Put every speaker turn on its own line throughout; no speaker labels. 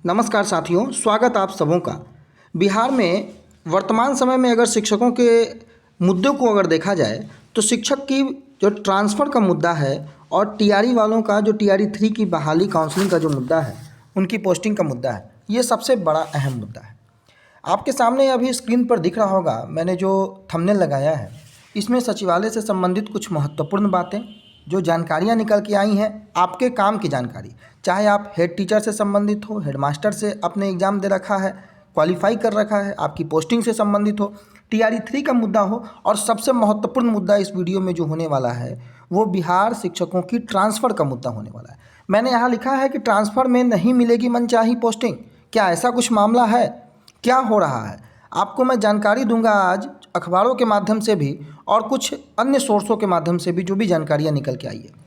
नमस्कार साथियों, स्वागत आप सबों का। बिहार में वर्तमान समय में अगर शिक्षकों के मुद्दों को अगर देखा जाए तो शिक्षक की जो ट्रांसफ़र का मुद्दा है और टीआरई वालों का जो टीआरई 3 की बहाली काउंसलिंग का जो मुद्दा है, उनकी पोस्टिंग का मुद्दा है, ये सबसे बड़ा अहम मुद्दा है। आपके सामने अभी स्क्रीन पर दिख रहा होगा, मैंने जो थंबनेल लगाया है इसमें सचिवालय से संबंधित कुछ महत्वपूर्ण बातें जो जानकारियां निकल के आई हैं, आपके काम की जानकारी, चाहे आप हेड टीचर से संबंधित हो, हेडमास्टर से अपने एग्ज़ाम दे रखा है, क्वालिफाई कर रखा है, आपकी पोस्टिंग से संबंधित हो, टीआरई 3 का मुद्दा हो, और सबसे महत्वपूर्ण मुद्दा इस वीडियो में जो होने वाला है वो बिहार शिक्षकों की ट्रांसफ़र का मुद्दा होने वाला है। मैंने यहाँ लिखा है कि ट्रांसफ़र में नहीं मिलेगी मनचाही पोस्टिंग। क्या ऐसा कुछ मामला है? क्या हो रहा है? आपको मैं जानकारी दूंगा आज अखबारों के माध्यम से भी और कुछ अन्य सोर्सों के माध्यम से भी, जो भी जानकारियाँ निकल के आई है।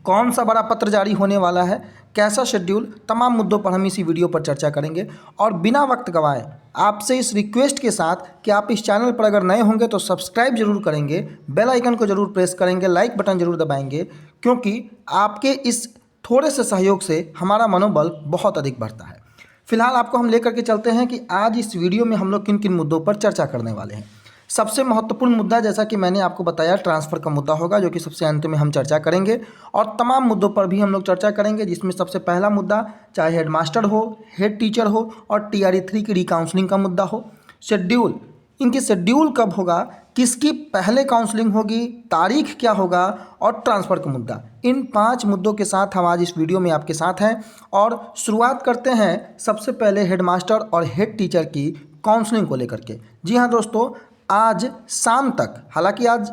कौन सा बड़ा पत्र जारी होने वाला है, कैसा शेड्यूल, तमाम मुद्दों पर हम इसी वीडियो पर चर्चा करेंगे। और बिना वक्त गंवाए आपसे इस रिक्वेस्ट के साथ कि आप इस चैनल पर अगर नए होंगे तो सब्सक्राइब जरूर करेंगे, बेल आइकन को जरूर प्रेस करेंगे, लाइक बटन जरूर दबाएंगे, क्योंकि आपके इस थोड़े से सहयोग से हमारा मनोबल बहुत अधिक बढ़ता है। फिलहाल आपको हम लेकर के चलते हैं कि आज इस वीडियो में हम लोग किन किन मुद्दों पर चर्चा करने वाले हैं। सबसे महत्वपूर्ण मुद्दा, जैसा कि मैंने आपको बताया, ट्रांसफ़र का मुद्दा होगा, जो कि सबसे अंत में हम चर्चा करेंगे। और तमाम मुद्दों पर भी हम लोग चर्चा करेंगे, जिसमें सबसे पहला मुद्दा, चाहे हेडमास्टर हो, हेड टीचर हो और टीआरई 3 की रिकाउंसलिंग का मुद्दा हो। शेड्यूल, इनकी शेड्यूल कब होगा, किसकी पहले काउंसलिंग होगी, तारीख क्या होगा, और ट्रांसफ़र का मुद्दा। इन 5 मुद्दों के साथ हम आज इस वीडियो में आपके साथ हैं। और शुरुआत करते हैं सबसे पहले हेडमास्टर और हेड टीचर की काउंसलिंग को लेकर के। जी हाँ दोस्तों, आज शाम तक, हालांकि आज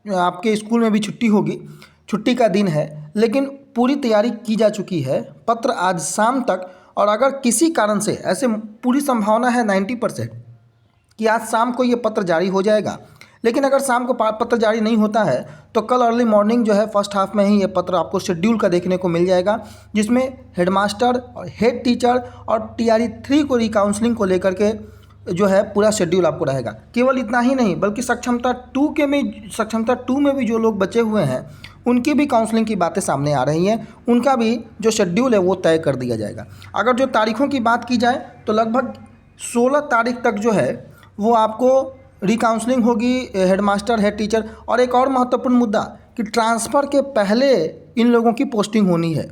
आपके स्कूल में भी छुट्टी होगी, छुट्टी का दिन है, लेकिन पूरी तैयारी की जा चुकी है। पत्र आज शाम तक, और अगर किसी कारण से, ऐसे पूरी संभावना है 90% कि आज शाम को ये पत्र जारी हो जाएगा, लेकिन अगर शाम को पत्र जारी नहीं होता है तो कल अर्ली मॉर्निंग जो है फर्स्ट हाफ में ही ये पत्र आपको शेड्यूल का देखने को मिल जाएगा, जिसमें हेडमास्टर और हेड टीचर और टीआरई 3 को रिकाउंसलिंग को लेकर के जो है पूरा शेड्यूल आपको रहेगा। केवल इतना ही नहीं, बल्कि सक्षमता 2 में भी जो लोग बचे हुए हैं उनकी भी काउंसलिंग की बातें सामने आ रही हैं, उनका भी जो शेड्यूल है वो तय कर दिया जाएगा। अगर जो तारीखों की बात की जाए तो लगभग 16 तारीख तक जो है वो आपको रिकाउंसलिंग होगी, हेडमास्टर, हेड टीचर। और एक और महत्वपूर्ण मुद्दा कि ट्रांसफ़र के पहले इन लोगों की पोस्टिंग होनी है।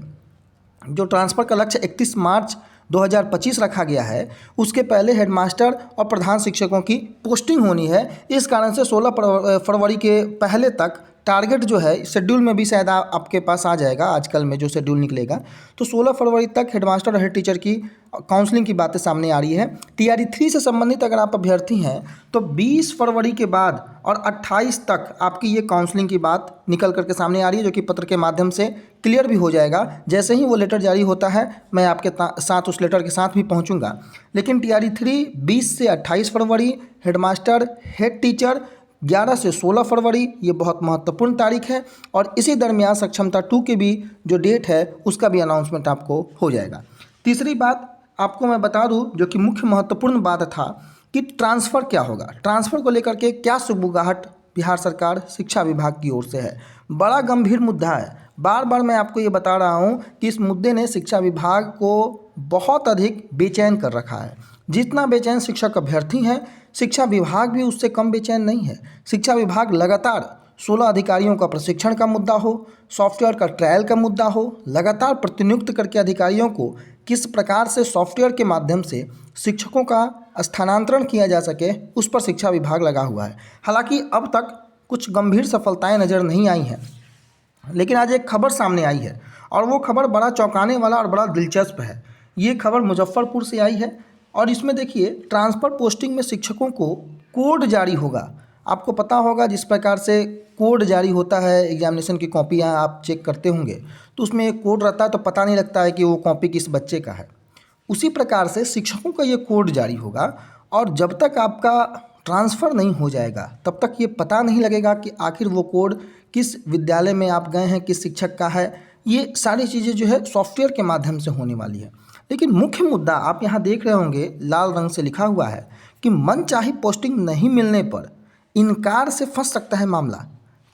जो ट्रांसफ़र का लक्ष्य 31 मार्च 2025 रखा गया है, उसके पहले हेडमास्टर और प्रधान शिक्षकों की पोस्टिंग होनी है। इस कारण से 16 फरवरी के पहले तक टारगेट जो है, शेड्यूल में भी शायद आपके पास आ जाएगा, आजकल में जो शेड्यूल निकलेगा, तो 16 फरवरी तक हेडमास्टर और हेड टीचर की काउंसलिंग की बातें सामने आ रही है। टीआरई 3 से संबंधित अगर आप अभ्यर्थी हैं तो 20 फरवरी के बाद और 28 तक आपकी ये काउंसलिंग की बात निकल करके सामने आ रही है, जो कि पत्र के माध्यम से क्लियर भी हो जाएगा। जैसे ही वो लेटर जारी होता है मैं आपके साथ उस लेटर के साथ भी पहुंचूंगा। लेकिन टीआरई 3 20 से 28 फरवरी, हेडमास्टर, हेड टीचर 11 से 16 फरवरी, ये बहुत महत्वपूर्ण तारीख है। और इसी दरमियान सक्षमता 2 की भी जो डेट है उसका भी अनाउंसमेंट आपको हो जाएगा। तीसरी बात आपको मैं बता दूं, जो कि मुख्य महत्वपूर्ण बात था, कि ट्रांसफ़र क्या होगा। ट्रांसफ़र को लेकर के क्या सुगबुगाहट बिहार सरकार शिक्षा विभाग की ओर से है। बड़ा गंभीर मुद्दा है। बार बार मैं आपको ये बता रहा हूँ कि इस मुद्दे ने शिक्षा विभाग को बहुत अधिक बेचैन कर रखा है। जितना बेचैन शिक्षक अभ्यर्थी हैं, शिक्षा विभाग भी उससे कम बेचैन नहीं है। शिक्षा विभाग लगातार 16 अधिकारियों का प्रशिक्षण का मुद्दा हो, सॉफ्टवेयर का ट्रायल का मुद्दा हो, लगातार प्रतिनियुक्त करके अधिकारियों को किस प्रकार से सॉफ्टवेयर के माध्यम से शिक्षकों का स्थानांतरण किया जा सके, उस पर शिक्षा विभाग लगा हुआ है। हालांकि अब तक कुछ गंभीर सफलताएं नज़र नहीं आई हैं, लेकिन आज एक खबर सामने आई है, और वो खबर बड़ा चौंकाने वाला और बड़ा दिलचस्प है। ये खबर मुजफ्फरपुर से आई है, और इसमें देखिए, ट्रांसफ़र पोस्टिंग में शिक्षकों को कोड जारी होगा। आपको पता होगा जिस प्रकार से कोड जारी होता है, एग्जामिनेशन की कॉपियाँ आप चेक करते होंगे तो उसमें एक कोड रहता है, तो पता नहीं लगता है कि वो कॉपी किस बच्चे का है। उसी प्रकार से शिक्षकों का ये कोड जारी होगा, और जब तक आपका ट्रांसफ़र नहीं हो जाएगा तब तक ये पता नहीं लगेगा कि आखिर वो कोड किस विद्यालय में आप गए हैं, किस शिक्षक का है। ये सारी चीज़ें जो है सॉफ्टवेयर के माध्यम से होने वाली है। लेकिन मुख्य मुद्दा आप यहाँ देख रहे होंगे, लाल रंग से लिखा हुआ है कि मनचाही पोस्टिंग नहीं मिलने पर इनकार से फंस सकता है मामला।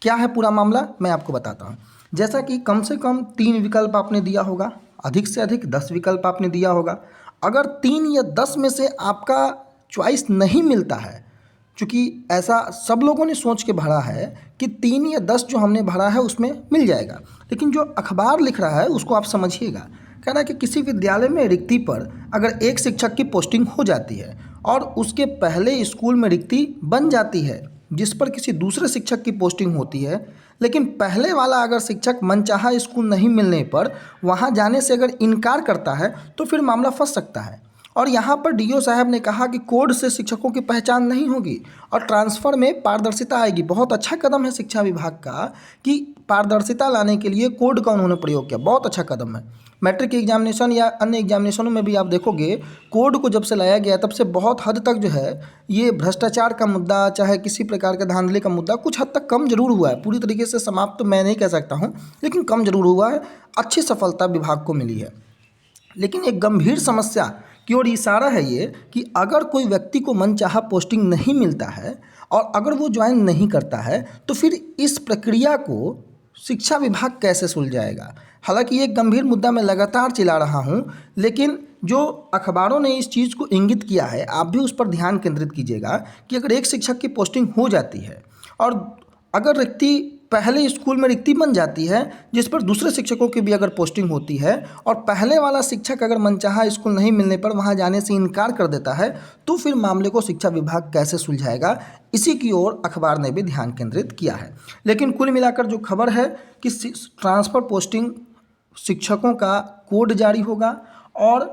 क्या है पूरा मामला, मैं आपको बताता हूँ। जैसा कि कम से कम 3 विकल्प आपने दिया होगा, अधिक से अधिक 10 विकल्प आपने दिया होगा। अगर 3 या 10 में से आपका चॉइस नहीं मिलता है, क्योंकि ऐसा सब लोगों ने सोच के भरा है कि 3 या 10 जो हमने भरा है उसमें मिल जाएगा, लेकिन जो अखबार लिख रहा है उसको आप समझिएगा। कह रहा है कि किसी विद्यालय में रिक्ति पर अगर एक शिक्षक की पोस्टिंग हो जाती है और उसके पहले स्कूल में रिक्ति बन जाती है जिस पर किसी दूसरे शिक्षक की पोस्टिंग होती है, लेकिन पहले वाला अगर शिक्षक मनचाहा स्कूल नहीं मिलने पर वहाँ जाने से अगर इनकार करता है तो फिर मामला फंस सकता है। और यहाँ पर डीओ साहब ने कहा कि कोड से शिक्षकों की पहचान नहीं होगी और ट्रांसफ़र में पारदर्शिता आएगी। बहुत अच्छा कदम है शिक्षा विभाग का कि पारदर्शिता लाने के लिए कोड का उन्होंने प्रयोग किया, बहुत अच्छा कदम है। मैट्रिक एग्जामिनेशन या अन्य एग्जामिनेशनों में भी आप देखोगे कोड को जब से लाया गया तब से बहुत हद तक जो है ये भ्रष्टाचार का मुद्दा, चाहे किसी प्रकार का धांधली का मुद्दा कुछ हद तक कम जरूर हुआ है। पूरी तरीके से समाप्त तो मैं नहीं कह सकता हूँ, लेकिन कम जरूर हुआ है। अच्छी सफलता विभाग को मिली है। लेकिन एक गंभीर समस्या की ओर इशारा है ये कि अगर कोई व्यक्ति को मनचाहा पोस्टिंग नहीं मिलता है और अगर वो ज्वाइन नहीं करता है तो फिर इस प्रक्रिया को शिक्षा विभाग कैसे सुलझाएगा। हालांकि ये एक गंभीर मुद्दा मैं लगातार चिल्ला रहा हूँ, लेकिन जो अखबारों ने इस चीज़ को इंगित किया है आप भी उस पर ध्यान केंद्रित कीजिएगा कि अगर एक शिक्षक की पोस्टिंग हो जाती है और अगर रिक्ति पहले स्कूल में रिक्ति बन जाती है जिस पर दूसरे शिक्षकों की भी अगर पोस्टिंग होती है और पहले वाला शिक्षक अगर मनचाहा स्कूल नहीं मिलने पर वहां जाने से इनकार कर देता है तो फिर मामले को शिक्षा विभाग कैसे सुलझाएगा, इसी की ओर अखबार ने भी ध्यान केंद्रित किया है। लेकिन कुल मिलाकर जो खबर है कि ट्रांसफ़र पोस्टिंग शिक्षकों का कोड जारी होगा और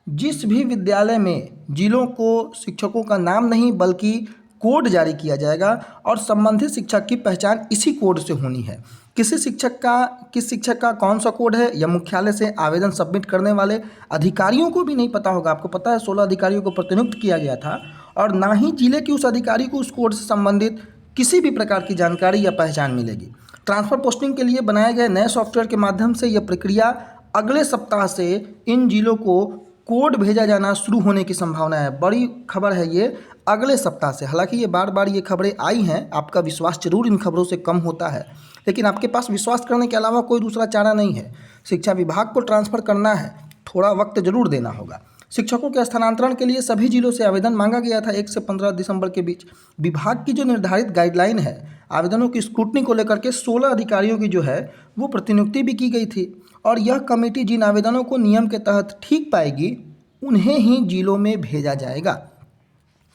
जिस भी विद्यालय में जिलों को शिक्षकों का नाम नहीं बल्कि कोड जारी किया जाएगा और संबंधित शिक्षक की पहचान इसी कोड से होनी है। किस शिक्षक का कौन सा कोड है यह मुख्यालय से आवेदन सबमिट करने वाले अधिकारियों को भी नहीं पता होगा। आपको पता है 16 अधिकारियों को प्रतिनियुक्त किया गया था और ना ही जिले के उस अधिकारी को उस कोड से संबंधित किसी भी प्रकार की जानकारी या पहचान मिलेगी। ट्रांसफ़र पोस्टिंग के लिए बनाए गए नए सॉफ्टवेयर के माध्यम से यह प्रक्रिया अगले सप्ताह से इन जिलों को कोड भेजा जाना शुरू होने की संभावना है। बड़ी खबर है ये, अगले सप्ताह से। हालांकि ये बार बार ये खबरें आई हैं, आपका विश्वास जरूर इन खबरों से कम होता है, लेकिन आपके पास विश्वास करने के अलावा कोई दूसरा चारा नहीं है। शिक्षा विभाग को ट्रांसफ़र करना है, थोड़ा वक्त जरूर देना होगा। शिक्षकों के स्थानांतरण के लिए सभी जिलों से आवेदन मांगा गया था 1 से 15 दिसंबर के बीच। विभाग की जो निर्धारित गाइडलाइन है आवेदनों की स्क्रूटनी को लेकर के 16 अधिकारियों की जो है वो प्रतिनियुक्ति भी की गई थी और यह कमेटी जिन आवेदनों को नियम के तहत ठीक पाएगी उन्हें ही जिलों में भेजा जाएगा।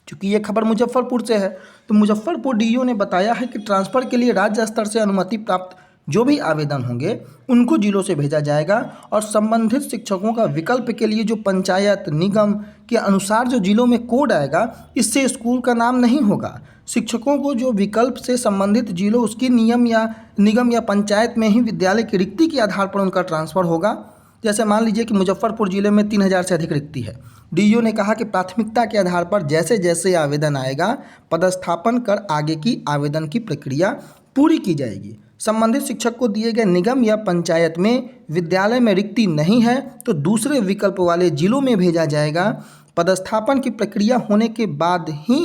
चूँकि ये खबर मुजफ्फरपुर से है तो मुजफ्फरपुर डीईओ ने बताया है कि ट्रांसफ़र के लिए राज्य स्तर से अनुमति प्राप्त जो भी आवेदन होंगे उनको जिलों से भेजा जाएगा और संबंधित शिक्षकों का विकल्प के लिए जो पंचायत निगम के अनुसार जो जिलों में कोड आएगा इससे स्कूल का नाम नहीं होगा। शिक्षकों को जो विकल्प से संबंधित जिलों उसकी निगम या पंचायत में ही विद्यालय की रिक्ति के आधार पर उनका ट्रांसफ़र होगा। जैसे मान लीजिए कि मुजफ्फरपुर जिले में 3000 से अधिक रिक्ति है। डीईओ ने कहा कि प्राथमिकता के आधार पर जैसे जैसे आवेदन आएगा पदस्थापन कर आगे की आवेदन की प्रक्रिया पूरी की जाएगी। संबंधित शिक्षक को दिए गए निगम या पंचायत में विद्यालय में रिक्ति नहीं है तो दूसरे विकल्प वाले जिलों में भेजा जाएगा। पदस्थापन की प्रक्रिया होने के बाद ही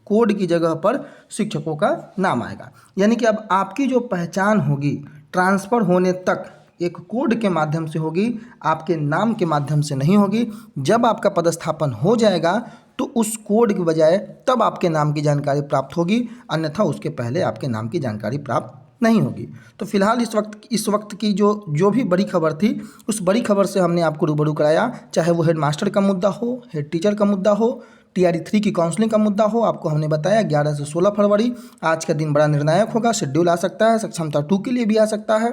कोड की जगह पर शिक्षकों का नाम आएगा। यानी कि अब आपकी जो पहचान होगी ट्रांसफ़र होने तक एक कोड के माध्यम से होगी, आपके नाम के माध्यम से नहीं होगी। जब आपका पदस्थापन हो जाएगा तो उस कोड की बजाय तब आपके नाम की जानकारी प्राप्त होगी, अन्यथा उसके पहले आपके नाम की जानकारी प्राप्त नहीं होगी। तो फिलहाल इस वक्त की जो भी बड़ी खबर थी उस बड़ी खबर से हमने आपको रूबरू कराया, चाहे वो हेड मास्टर का मुद्दा हो, हेड टीचर का मुद्दा हो, TRE 3 की काउंसलिंग का मुद्दा हो। आपको हमने बताया 11 से 16 फरवरी आज का दिन बड़ा निर्णायक होगा। शेड्यूल आ सकता है, सक्षमता 2 के लिए भी आ सकता है।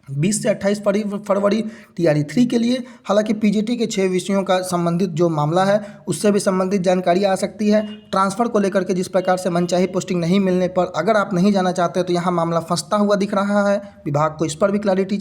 20 से 28 फरवरी TRE 3 के लिए। हालांकि PGT के 6 विषयों का संबंधित जो मामला है उससे भी संबंधित जानकारी आ सकती है। ट्रांसफ़र को लेकर के जिस प्रकार से मनचाही पोस्टिंग नहीं मिलने पर अगर आप नहीं जाना चाहते तो यहाँ मामला फंसता हुआ दिख रहा है। विभाग को इस पर भी क्लैरिटी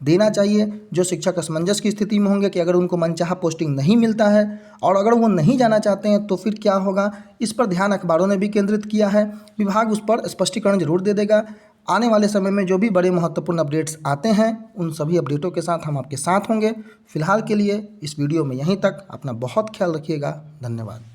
देना चाहिए। जो शिक्षक असमंजस की स्थिति में होंगे कि अगर उनको मनचाहा पोस्टिंग नहीं मिलता है और अगर वो नहीं जाना चाहते हैं तो फिर क्या होगा, इस पर ध्यान अखबारों ने भी केंद्रित किया है। विभाग उस पर स्पष्टीकरण जरूर दे देगा। आने वाले समय में जो भी बड़े महत्वपूर्ण अपडेट्स आते हैं उन सभी अपडेटों के साथ हम आपके साथ होंगे। फिलहाल के लिए इस वीडियो में यहीं तक। अपना बहुत ख्याल रखिएगा। धन्यवाद।